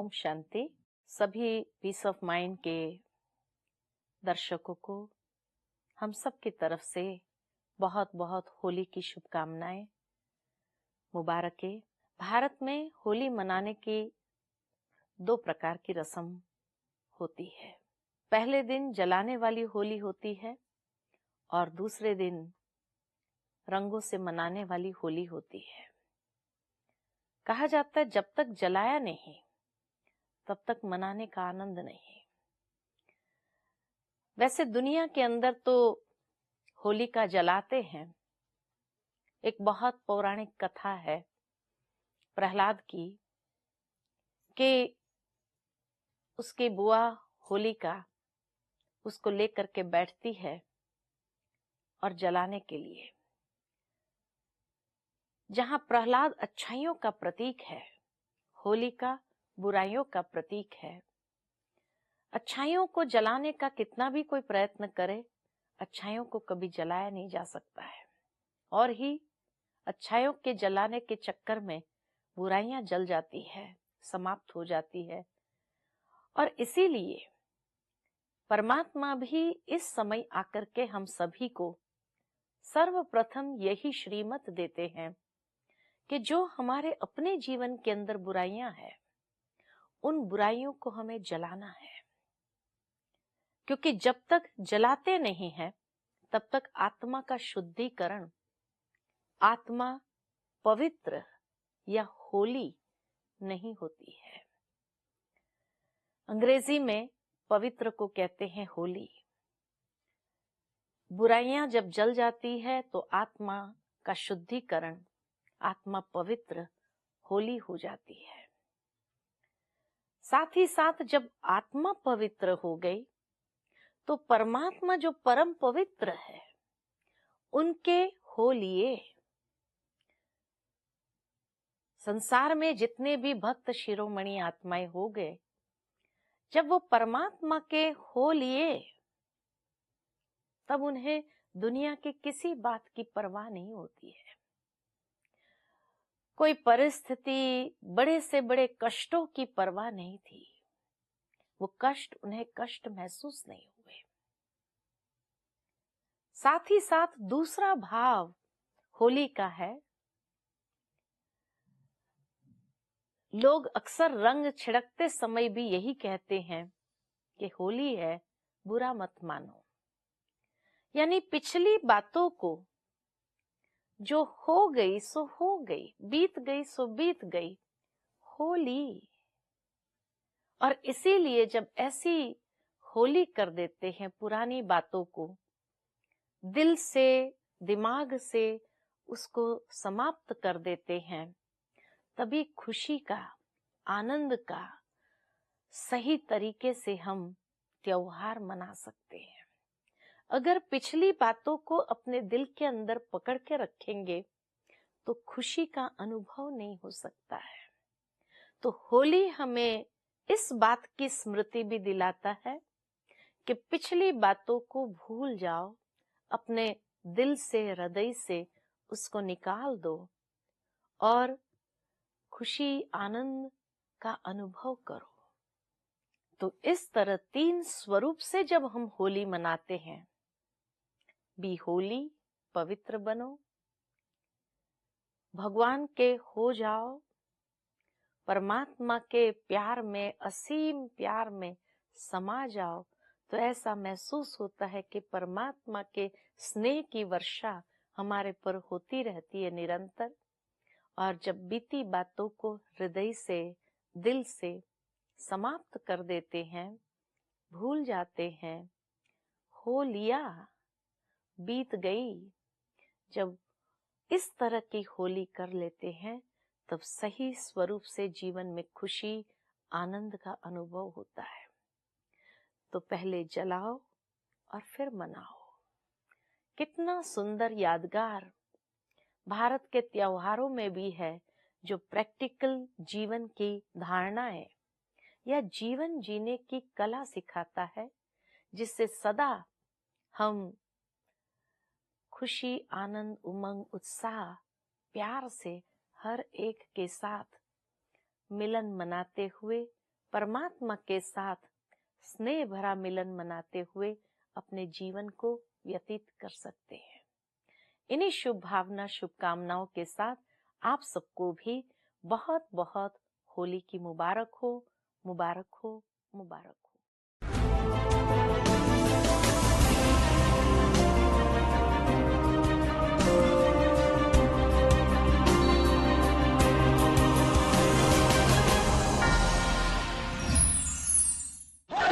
ओम शांति। सभी piece of mind के दर्शकों को हम सब की तरफ से बहुत बहुत होली की शुभकामनाएं, मुबारकें। भारत में होली मनाने की दो प्रकार की रस्म होती है। पहले दिन जलाने वाली होली होती है और दूसरे दिन रंगों से मनाने वाली होली होती है। कहा जाता है जब तक जलाया नहीं तब तक मनाने का आनंद नहीं। वैसे दुनिया के अंदर तो होलिका जलाते हैं। एक बहुत पौराणिक कथा है प्रहलाद की कि उसकी बुआ होलिका उसको लेकर के बैठती है और जलाने के लिए। जहां प्रहलाद अच्छाइयों का प्रतीक है, होलिका बुराइयों का प्रतीक है। अच्छाइयों को जलाने का कितना भी कोई प्रयत्न करे, अच्छाइयों को कभी जलाया नहीं जा सकता है। और ही अच्छाइयों के जलाने के चक्कर में बुराइयां जल जाती है, समाप्त हो जाती है। और इसीलिए परमात्मा भी इस समय आकर के हम सभी को सर्वप्रथम यही श्रीमत देते हैं कि जो हमारे अपने जीवन के अंदर बुराइयां हैं, उन बुराइयों को हमें जलाना है। क्योंकि जब तक जलाते नहीं हैं तब तक आत्मा का शुद्धिकरण, आत्मा पवित्र या होली नहीं होती है। अंग्रेजी में पवित्र को कहते हैं होली। बुराइयां जब जल जाती है तो आत्मा का शुद्धिकरण, आत्मा पवित्र, होली हो जाती है। साथ ही साथ जब आत्मा पवित्र हो गई तो परमात्मा जो परम पवित्र है उनके होलिये। संसार में जितने भी भक्त शिरोमणि आत्माएं हो गए, जब वो परमात्मा के होलिये, तब उन्हें दुनिया की किसी बात की परवाह नहीं होती है। कोई परिस्थिति, बड़े से बड़े कष्टों की परवाह नहीं थी। वो कष्ट उन्हें कष्ट महसूस नहीं हुए। साथ ही साथ दूसरा भाव होली का है, लोग अक्सर रंग छिड़कते समय भी यही कहते हैं कि होली है, बुरा मत मानो। यानी पिछली बातों को, जो हो गई सो हो गई, बीत गई सो बीत गई, होली। और इसीलिए जब ऐसी होली कर देते हैं, पुरानी बातों को दिल से, दिमाग से उसको समाप्त कर देते हैं, तभी खुशी का, आनंद का सही तरीके से हम त्योहार मना सकते हैं। अगर पिछली बातों को अपने दिल के अंदर पकड़ के रखेंगे तो खुशी का अनुभव नहीं हो सकता है। तो होली हमें इस बात की स्मृति भी दिलाता है कि पिछली बातों को भूल जाओ, अपने दिल से, हृदय से उसको निकाल दो और खुशी, आनंद का अनुभव करो। तो इस तरह तीन स्वरूप से जब हम होली मनाते हैं, बी होली, पवित्र बनो, भगवान के हो जाओ, परमात्मा के प्यार में, असीम प्यार में समा जाओ, तो ऐसा महसूस होता है कि परमात्मा के स्नेह की वर्षा हमारे पर होती रहती है निरंतर। और जब बीती बातों को हृदय से, दिल से समाप्त कर देते हैं, भूल जाते हैं, हो लिया, बीत गई, जब इस तरह की होली कर लेते हैं तब सही स्वरूप से जीवन में खुशी, आनंद का अनुभव होता है। तो पहले जलाओ और फिर मनाओ। कितना सुंदर यादगार भारत के त्योहारों में भी है, जो प्रैक्टिकल जीवन की धारणाएं या जीवन जीने की कला सिखाता है, जिससे सदा हम खुशी, आनंद, उमंग, उत्साह, प्यार से हर एक के साथ मिलन मनाते हुए परमात्मा के साथ स्नेह भरा मिलन मनाते हुए अपने जीवन को व्यतीत कर सकते हैं। इन्हीं शुभ भावना शुभकामनाओं के साथ आप सबको भी बहुत बहुत होली की मुबारक हो, मुबारक हो, मुबारक हो।